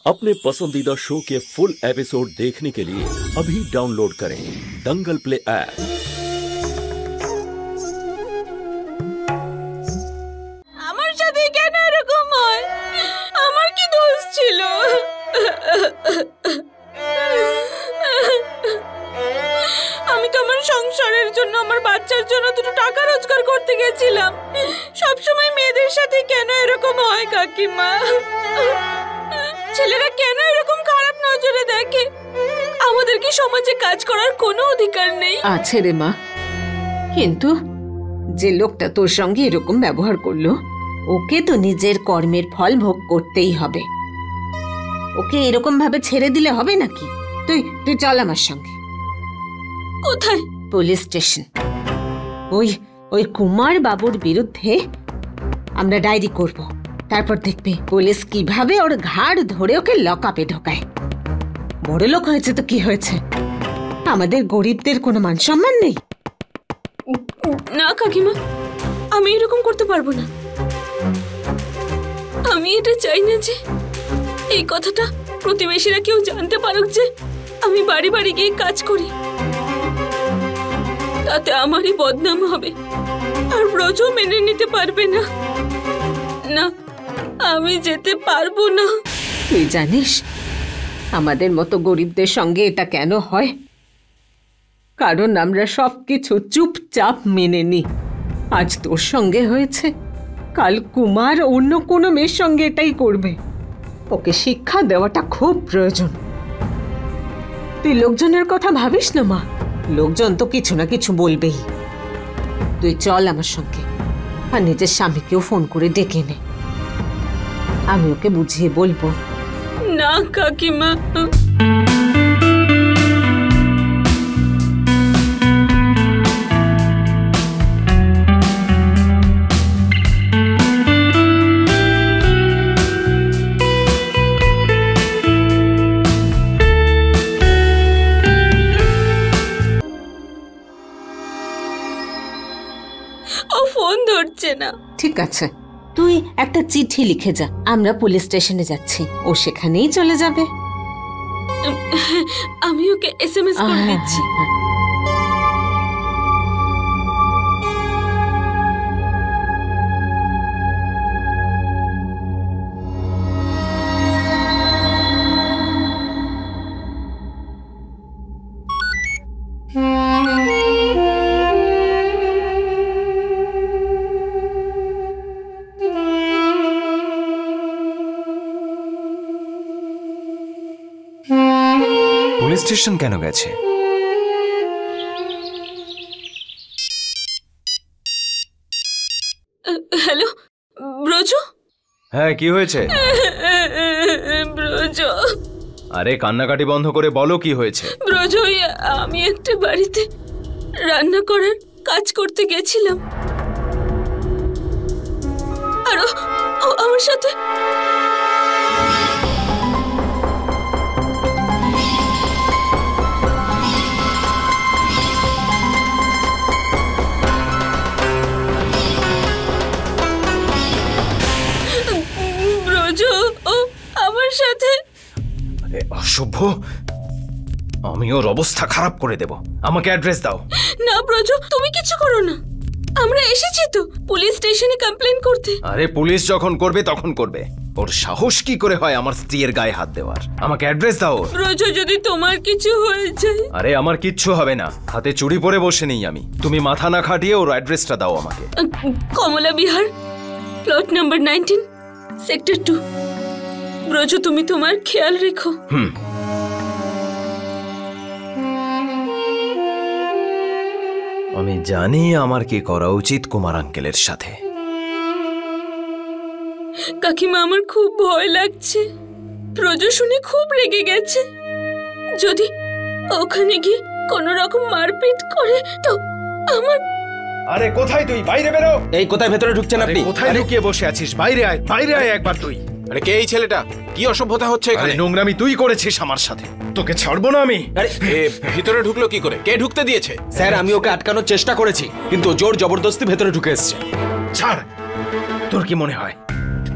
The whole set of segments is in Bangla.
अपने पसंदीदा शो के फुल एपिसोड देखने के लिए अभी डाउनलोड करें दंगल प्ले ऐप। আমার সাথে কেন এরকম হয়? আমার কি দোষ ছিল? আমি তো আমার সংসারের জন্য, আমার বাচ্চার জন্য দুটো টাকা রোজগার করতে গেছিলাম। সব সময় মেয়েদের সাথে কেন এরকম হয় কাকিমা? ছেলেরা কেন এরকম খারাপ নজরে দেখে? আমাদের কি সমাজে কাজ করার কোনো অধিকার নেই? আছে রে মা, কিন্তু যে লোকটা তোর সঙ্গে এরকম ব্যবহার করলো, ওকে তো নিজের কর্মের ফল ভোগ করতেই হবে। ওকে এরকম ভাবে ছেড়ে দিলে হবে নাকি? তুই চল আমার সঙ্গে। কোথায়? Police station. ওই কুমার বাবুর বিরুদ্ধে আমরা ডায়েরি করব। তারপর দেখবে পুলিশ কিভাবে ওর ঘাড় ধরে ওকে লকআপে ঢোকায়। বড় লোক হয়েছে তো কি হয়েছে, আমাদের গরিবদের কোনো মান সম্মান নেই? না কাকিমা, আমি এরকম করতে পারবো না। আমি এটা চাই না যে এই কথাটা প্রতিবেশীরা কেউ জানতে পারুক যে আমি বাড়ি বাড়ি গিয়ে কাজ করি। তাতে আমারই বদনাম হবে, আর ব্রজও মেনে নিতে পারবে না। না, আমি যেতে পারবো না। তুই জানিস আমাদের মতো গরিবদের সঙ্গে এটা কেন হয়? কারণ আমরা সবকিছু চুপচাপ মেনে নিই। আজ তোর সঙ্গে হয়েছে, কাল কুমার অন্য কোনো মেয়ের সঙ্গে এটাই করবে। ওকে শিক্ষা দেওয়াটা খুব প্রয়োজন। তুই লোকজনের কথা ভাবিস না মা, লোকজন তো কিছু না কিছু বলবেই। তুই চল আমার সঙ্গে, আর নিজের স্বামীকেও ফোন করে ডেকে নে। আমি ওকে বুঝিয়ে বলবো। না কাকিমা, ও ফোন ধরছে না। ঠিক আছে, তুই একটা চিঠি লিখে যা, আমরা পুলিশ স্টেশনে যাচ্ছি, ও সেখানেই চলে যাবে। আমি ওকে SMS করে দিচ্ছি। পুলিশ স্টেশন কেন গেছে? হ্যালো ব্রজ। হ্যাঁ, কি হয়েছে? ব্রজ, আরে কান্নাকাটি বন্ধ করে বলো কি হয়েছে। ব্রজ, আমি একটা বাড়িতে রান্না করার কাজ করতে গেছিলাম, আর ও আমার সাথে অসভ্য, আমি ওর অবস্থা খারাপ করে দেব। আমাকে অ্যাড্রেস দাও। না ব্রজ, তুমি কিছু করো না, আমরা এসেছি তো পুলিশ স্টেশনে কমপ্লেন করতে। আরে পুলিশ যখন করবে তখন করবে, ওর সাহস কি করে হয় আমার স্ত্রীর গায়ে হাত দেওয়ার? আমাকে অ্যাড্রেস দাও। ব্রজ, যদি তোমার কিছু হয়ে যায়। আরে আমার কিচ্ছু হবে না, হাতে চুড়ি পরে বসে নেই আমি। তুমি মাথা না খাটিয়ে ওর অ্যাড্রেসটা দাও আমাকে। Kamla Vihar, plot number 19, sector 2। Braj, তুমি তোমার খেয়াল রেখো। আমি জানি আমার কি করা উচিত কুমার আঙ্কেলের সাথে। কাকিমা, আমার খুব ভয় লাগছে। ব্রজ শুনে খুব রেগে গেছে। যদি ওখানে গিয়ে কোনো রকম মারপিট করে তো আমার। আরে কোথায় তুই? বাইরে বেরো। এই কোথায় ভেতরে ঢুকছেন আপনি? কোথায় লুকিয়ে বসে আছিস? বাইরে আয়, বাইরে আয় একবার তুই। আরে কে এই ছেলেটা? কি অসভ্যতা হচ্ছে এখানে? নোংরামি তুই করেছিস আমার সাথে, তোকে ছাড়বো না আমি। আরে ভিতরে ঢুকলো কি করে? কে ঢুকতে দিয়েছে? স্যার, আমি ওকে আটকানোর চেষ্টা করেছি, কিন্তু জোর জবরদস্তি ভেতরে ঢুকে এসেছে। ছাড়। তোর কি মনে হয়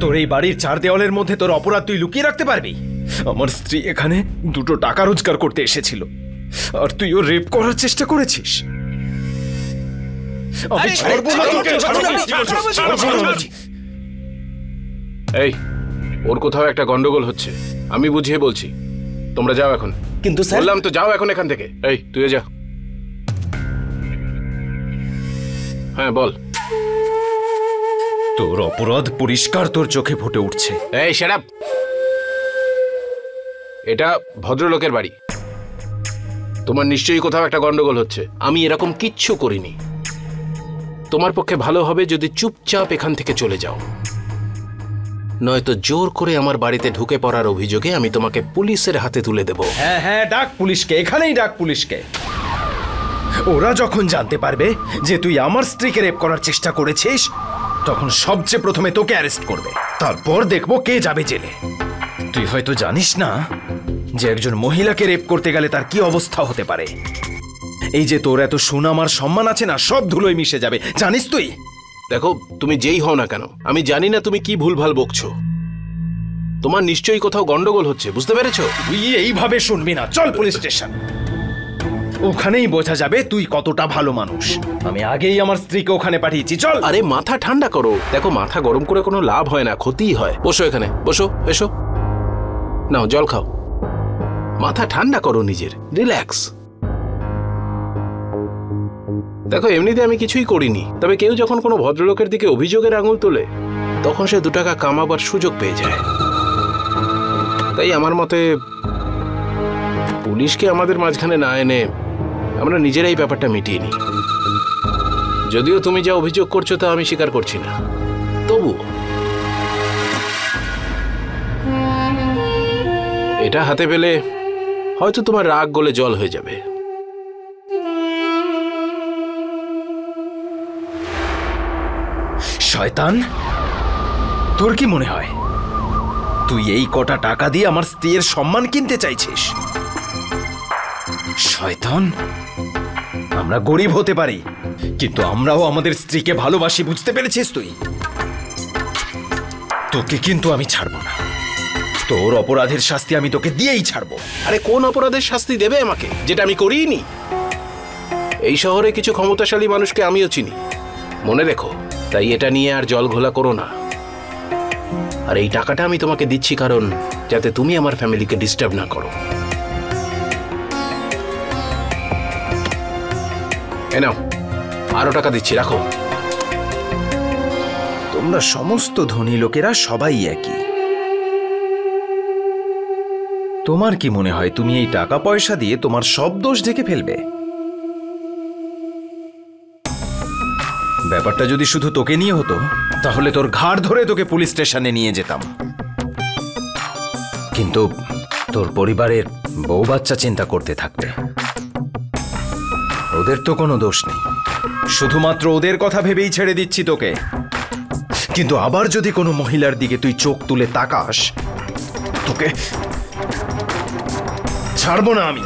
তোর এই বাড়ির চার দেওয়ালের মধ্যে তোর অপরাধ তুই লুকিয়ে রাখতে পারবি? আমার স্ত্রী এখানে দুটো টাকা রোজগার করতে এসেছিল, আর তুইও রেপ করার চেষ্টা করেছিস। আমি ছাড়বো না তোকে, ছাড়বো না। এই, ওর কোথাও একটা গন্ডগোল হচ্ছে, আমি বুঝিয়ে বলছি। তোমরা যাও এখন। কিন্তু স্যার, বললাম তো যাও এখন এখান থেকে। এই, তুই যা। হ্যাঁ বল। তোর অপরাধ পরিষ্কার তোর চোখে ফুটে উঠছে। এই শাট আপ। এটা ভদ্রলোকের বাড়ি। তোমার নিশ্চয়ই কোথাও একটা গন্ডগোল হচ্ছে। আমি এরকম কিচ্ছু করিনি। তোমার পক্ষে ভালো হবে যদি চুপচাপ এখান থেকে চলে যাও, নয়তো জোর করে আমার বাড়িতে ঢুকে পড়ার অভিযোগে আমি তোমাকে পুলিশের হাতে তুলে দেব। হ্যাঁ হ্যাঁ, ডাক পুলিশকে, এখানেই ডাক পুলিশকে। ওরা যখন জানতে পারবে যে তুই আমার স্ত্রীকে রেপ করার চেষ্টা করেছিস, তখন সবচেয়ে প্রথমে তোকে অ্যারেস্ট করবে, তারপর দেখবো কে যাবে জেলে। তুই হয়তো জানিস না যে একজন মহিলাকে রেপ করতে গেলে তার কি অবস্থা হতে পারে। এই যে তোর এত সুনাম আর সম্মান আছে না, সব ধুলোয় মিশে যাবে, জানিস তুই? দেখো, তুমি যেই হও না কেন, আমি জানি না তুমি কি ভুলভাল বকছো। তোমার নিশ্চয়ই কোথাও গন্ডগোল হচ্ছে, বুঝতে পেরেছো? তুই এইভাবে শুনবি না, চল পুলিশ স্টেশন। ওখানেই বোঝা যাবে তুই কতটা ভালো মানুষ। আমি আগেই আমার স্ত্রীকে ওখানে পাঠিয়েছি, চল। আরে মাথা ঠান্ডা করো। দেখো, মাথা গরম করে কোনো লাভ হয় না, ক্ষতিই হয়। বসো এখানে, বসো, এসো, নাও জল খাও, মাথা ঠান্ডা করো নিজের, রিল্যাক্স। দেখো, এমনিতে আমি কিছুই করিনি, তবে কেউ যখন কোনো ভদ্রলোকের দিকে অভিযোগের আঙুল তোলে, তখন সে 2 টাকা কামাবার সুযোগ পেয়ে যায়। তাই আমার মতে পুলিশকে আমাদের মাঝখানে না এনে আমরা নিজেরাই ব্যাপারটা মিটিয়ে নিই। যদিও তুমি যা অভিযোগ করছো তা আমি স্বীকার করছি না, তবু এটা হাতে পেলে হয়তো তোমার রাগ গলে জল হয়ে যাবে। শয়তান, তোর কি মনে হয় তুই এই কটা টাকা দিয়ে আমার স্ত্রীর সম্মান কিনতে চাইছিস? শয়তান, আমরা গরিব হতে পারি, কিন্তু আমরাও আমাদের স্ত্রীকে ভালোবাসি, বুঝতে পেরেছিস তুই? তোকে কিন্তু আমি ছাড়বো না। তোর অপরাধের শাস্তি আমি তোকে দিয়েই ছাড়বো। আরে কোন অপরাধের শাস্তি দেবে আমাকে, যেটা আমি করিনি? এই শহরে কিছু ক্ষমতাশালী মানুষকে আমিও চিনি, মনে রেখো। তাই এটা নিয়ে আর জল ঘোলা করো না। আর এই টাকাটা আমি তোমাকে দিচ্ছি কারণ যাতে তুমি আমার ফ্যামিলিকে ডিস্টার্ব না করো। এ নাও, আরো টাকা দিচ্ছি, রাখো। তোমরা সমস্ত ধনী লোকেরা সবাই একই। তোমার কি মনে হয় তুমি এই টাকা পয়সা দিয়ে তোমার সব দোষ ঢেকে ফেলবে? ব্যাপারটা যদি শুধু তোকে নিয়ে হতো, তাহলে তোর ঘাড় ধরে তোকে পুলিশ স্টেশনে নিয়ে যেতাম। কিন্তু তোর পরিবারের বউ বাচ্চা চিন্তা করতে থাকবে। ওদের তো কোনো দোষ নেই, শুধুমাত্র ওদের কথা ভেবেই ছেড়ে দিচ্ছি তোকে। কিন্তু আবার যদি কোনো মহিলার দিকে তুই চোখ তুলে তাকাস, তোকে ছাড়বো না আমি।